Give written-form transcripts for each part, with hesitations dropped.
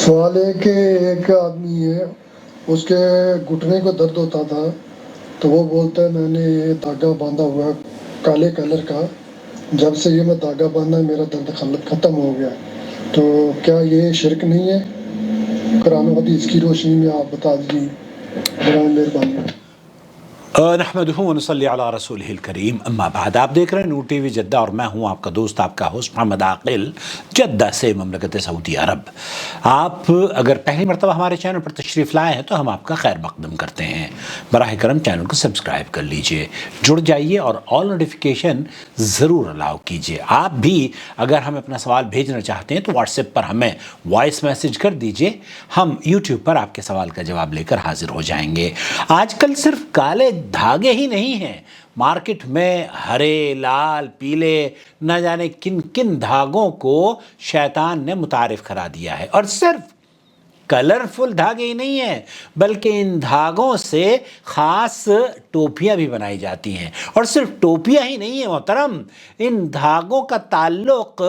سوال ہے کہ ایک آدمی ہے، اس کے گھٹنے کو درد ہوتا تھا تو وہ بولتا ہے میں نے یہ دھاگا باندھا ہوا ہے کالے کلر کا، جب سے یہ میں دھاگا باندھا میرا درد ختم ہو گیا، تو کیا یہ شرک نہیں ہے؟ قرآن و حدیث کی روشنی میں آپ بتا دیجیے برائے مہربانی۔ نحمدہ ونصلی علی رسولہ الکریم، اما بعد۔ آپ دیکھ رہے ہیں نور ٹی وی جدہ اور میں ہوں آپ کا دوست، آپ کا ہوسٹ محمد عاقل، جدہ سے مملکت سعودی عرب۔ آپ اگر پہلی مرتبہ ہمارے چینل پر تشریف لائے ہیں تو ہم آپ کا خیر مقدم کرتے ہیں۔ براہ کرم چینل کو سبسکرائب کر لیجئے، جڑ جائیے اور آل نوٹیفیکیشن ضرور الاؤ کیجئے۔ آپ بھی اگر ہمیں اپنا سوال بھیجنا چاہتے ہیں تو واٹس ایپ پر ہمیں وائس میسج کر دیجئے، ہم یوٹیوب پر آپ کے سوال کا جواب لے کر حاضر ہو جائیں گے۔ آج کل صرف کالے دھاگے ہی نہیں ہیں، مارکیٹ میں ہرے، لال، پیلے، نہ جانے کن کن دھاگوں کو شیطان نے متعارف کرا دیا ہے، اور صرف کلرفل دھاگے ہی نہیں ہیں بلکہ ان دھاگوں سے خاص ٹوپیاں بھی بنائی جاتی ہیں، اور صرف ٹوپیاں ہی نہیں ہیں محترم، ان دھاگوں کا تعلق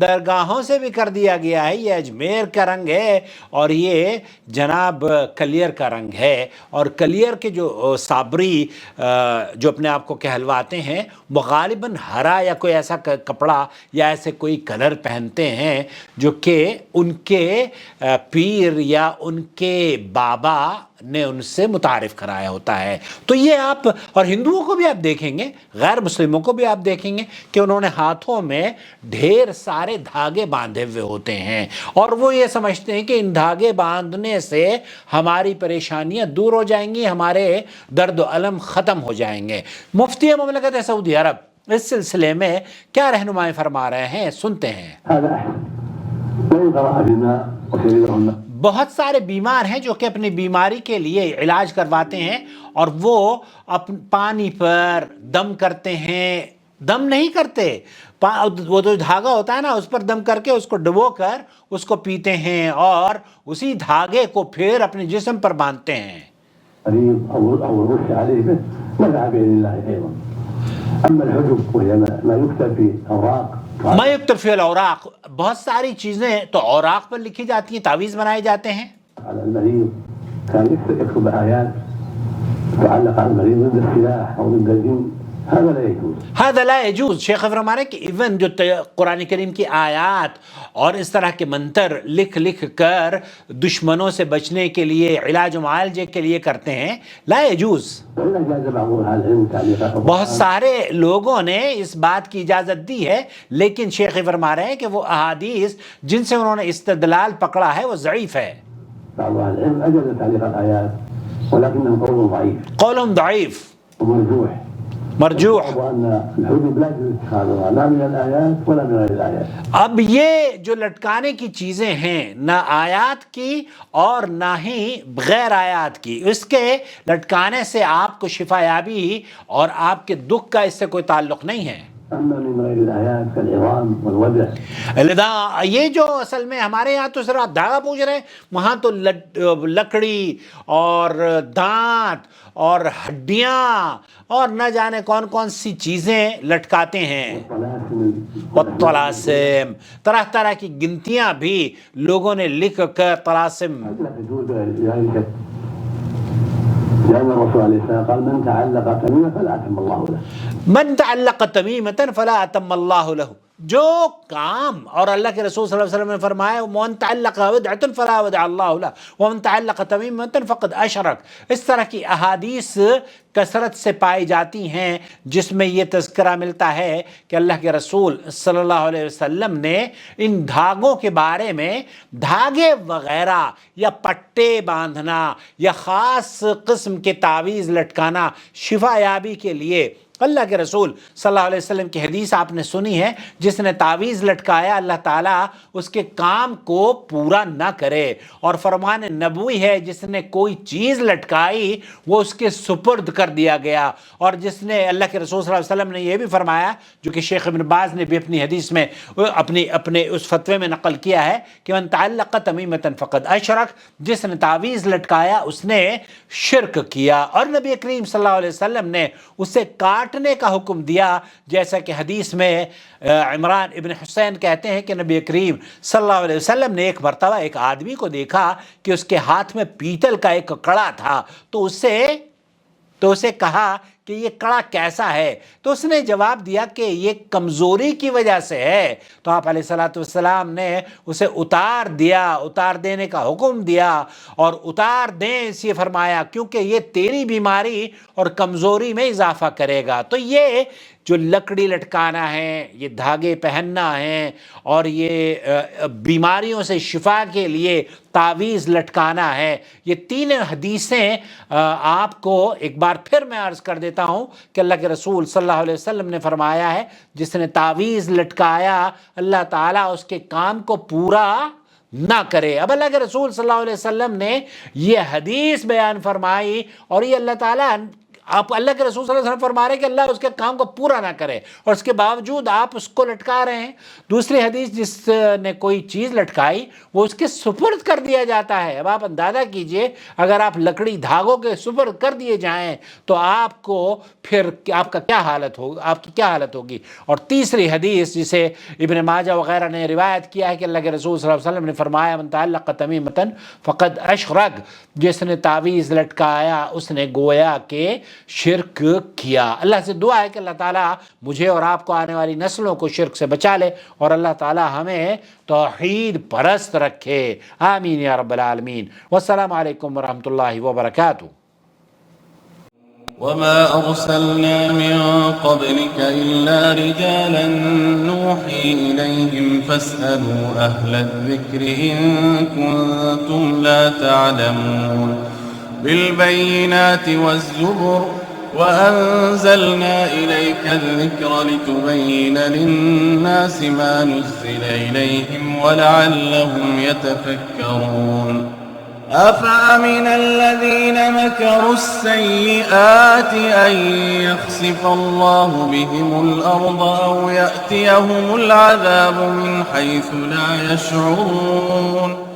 درگاہوں سے بھی کر دیا گیا ہے۔ یہ اجمیر کا رنگ ہے اور یہ جناب کلیر کا رنگ ہے، اور کلیر کے جو صابری جو اپنے آپ کو کہلواتے ہیں وہ غالباً ہرا یا کوئی ایسا کپڑا یا ایسے کوئی کلر پہنتے ہیں جو کہ ان کے پیر یا ان کے بابا نے ان سے متعارف کرایا ہوتا ہے۔ تو یہ آپ، اور ہندوؤں کو بھی آپ دیکھیں گے، غیر مسلموں کو بھی آپ دیکھیں گے کہ انہوں نے ہاتھوں میں ڈھیر سارے دھاگے باندھے ہوئے ہوتے ہیں، اور وہ یہ سمجھتے ہیں کہ ان دھاگے باندھنے سے ہماری پریشانیاں دور ہو جائیں گی، ہمارے درد و الم ختم ہو جائیں گے۔ مفتی مملکت سعودی عرب اس سلسلے میں کیا رہنمائی فرما رہے ہیں، سنتے ہیں۔ بہت سارے بیمار ہیں جو کہ اپنی بیماری کے لیے علاج کرواتے ہیں اور وہ پانی پر دم کرتے ہیں، دم نہیں کرتے، وہ جو دھاگا ہوتا ہے نا اس پر دم کر کے اس کو ڈبو کر اس کو پیتے ہیں اور اسی دھاگے کو پھر اپنے جسم پر باندھتے ہیں۔ ما یکتب فی الاوراق، بہت ساری چیزیں تو اوراق پر لکھی جاتی ہیں، تعویذ بنائے جاتے ہیں۔ هذا لا يجوز، شیخ فرما رہے کہ ایون جو قرآن کریم کی آیات اور اس طرح کے منتر لکھ کر دشمنوں سے بچنے کے لیے، علاج و معالجے کے لیے کرتے ہیں، لا يجوز۔ بہت سارے لوگوں نے اس بات کی اجازت دی ہے، لیکن شیخ فرما رہے ہیں کہ وہ احادیث جن سے انہوں نے استدلال پکڑا ہے وہ ضعیف ہے۔ قولهم ضعیف مرجوح۔ اب یہ جو لٹکانے کی چیزیں ہیں، نہ آیات کی اور نہ ہی غیر آیات کی، اس کے لٹکانے سے آپ کو شفا یابی اور آپ کے دکھ کا اس سے کوئی تعلق نہیں ہے۔ یہ جو اصل میں ہمارے یہاں تو صرف آپ دھاگا پوچھ رہے ہیں، وہاں تو لکڑی اور دانت اور ہڈیاں اور نہ جانے کون کون سی چیزیں لٹکاتے ہیں، طلاسم، طرح طرح کی گنتیاں بھی لوگوں نے لکھ کر طلاسم۔ من تعلق تمیمة فلا اتم اللہ لہ، جو کام، اور اللہ کے رسول صلی اللہ علیہ وسلم نے فرمایا ومن تعلق بدعة فلا ودع اللہ لہ ومن تعلق تمیمة فقد اشرک۔ اس طرح کی احادیث کثرت سے پائی جاتی ہیں جس میں یہ تذکرہ ملتا ہے کہ اللہ کے رسول صلی اللہ علیہ وسلم نے ان دھاگوں کے بارے میں، دھاگے وغیرہ یا پٹے باندھنا یا خاص قسم کے تعویذ لٹکانا شفا یابی کے لیے، اللہ کے رسول صلی اللہ علیہ وسلم کی حدیث آپ نے سنی ہے، جس نے تعویذ لٹکایا اللہ تعالیٰ اس کے کام کو پورا نہ کرے، اور فرمان نبوی ہے جس نے کوئی چیز لٹکائی وہ اس کے سپرد کر دیا گیا، اور جس نے، اللہ کے رسول صلی اللہ علیہ وسلم نے یہ بھی فرمایا جو کہ شیخ ابن باز نے بھی اپنی حدیث میں اپنے اس فتوے میں نقل کیا ہے کہ من تعلق تمیمة فقد اشرک، جس نے تعویذ لٹکایا اس نے شرک کیا، اور نبی کریم صلی اللہ علیہ وسلم نے اسے کاٹ کاٹنے کا حکم دیا، جیسا کہ حدیث میں عمران ابن حسین کہتے ہیں کہ نبی کریم صلی اللہ علیہ وسلم نے ایک مرتبہ ایک آدمی کو دیکھا کہ اس کے ہاتھ میں پیتل کا ایک کڑا تھا، تو اسے کہا کہ یہ کڑا کیسا ہے؟ تو اس نے جواب دیا کہ یہ کمزوری کی وجہ سے ہے۔ تو آپ علیہ السلام نے اسے اتار دینے کا حکم دیا، اور اتار دیں اس یہ فرمایا کیونکہ یہ تیری بیماری اور کمزوری میں اضافہ کرے گا۔ تو یہ جو لکڑی لٹکانا ہے، یہ دھاگے پہننا ہے، اور یہ بیماریوں سے شفا کے لیے تعویذ لٹکانا ہے، یہ تین حدیثیں آپ کو ایک بار پھر میں عرض کر دیتا ہوں کہ اللہ کے رسول صلی اللہ علیہ وسلم نے فرمایا ہے جس نے تعویذ لٹکایا اللہ تعالیٰ اس کے کام کو پورا نہ کرے۔ اب اللہ کے رسول صلی اللہ علیہ وسلم نے یہ حدیث بیان فرمائی، اور یہ اللہ تعالیٰ اللہ کے رسول صلی اللہ علیہ وسلم فرما رہے ہیں کہ اللہ اس کے کام کو پورا نہ کرے، اور اس کے باوجود آپ اس کو لٹکا رہے ہیں۔ دوسری حدیث، جس نے کوئی چیز لٹکائی وہ اس کے سپرد کر دیا جاتا ہے۔ اب آپ اندازہ کیجئے اگر آپ لکڑی دھاگوں کے سپرد کر دیے جائیں تو آپ کو پھر آپ کی کیا حالت ہوگی۔ اور تیسری حدیث جسے ابن ماجہ وغیرہ نے روایت کیا ہے کہ اللہ کے رسول صلی اللہ علیہ وسلم نے فرمایا من تعلق تمیمۃ فقد اشرک، جس نے تعویذ لٹکایا اس نے گویا کہ شرک کیا۔ اللہ سے دعا ہے کہ اللہ تعالیٰ مجھے اور آپ کو آنے والی نسلوں کو شرک سے بچا لے، اور اللہ تعالیٰ ہمیں توحید پرست رکھے، آمین یا رب العالمین۔ والسلام علیکم ورحمۃ اللہ وبرکاتہ۔ وما أرسلنا من قبلك إلا رجالا نوحي إليهم فاسألوا أهل الذكر إن كنتم لا تعلمون بالبينات والزبر وأنزلنا إليك الذكر لتبين للناس ما نزل إليهم ولعلهم يتفكرون أفأمن الذين مكروا السيئات أن يخسف الله بهم الأرض أو يأتيهم العذاب من حيث لا يشعرون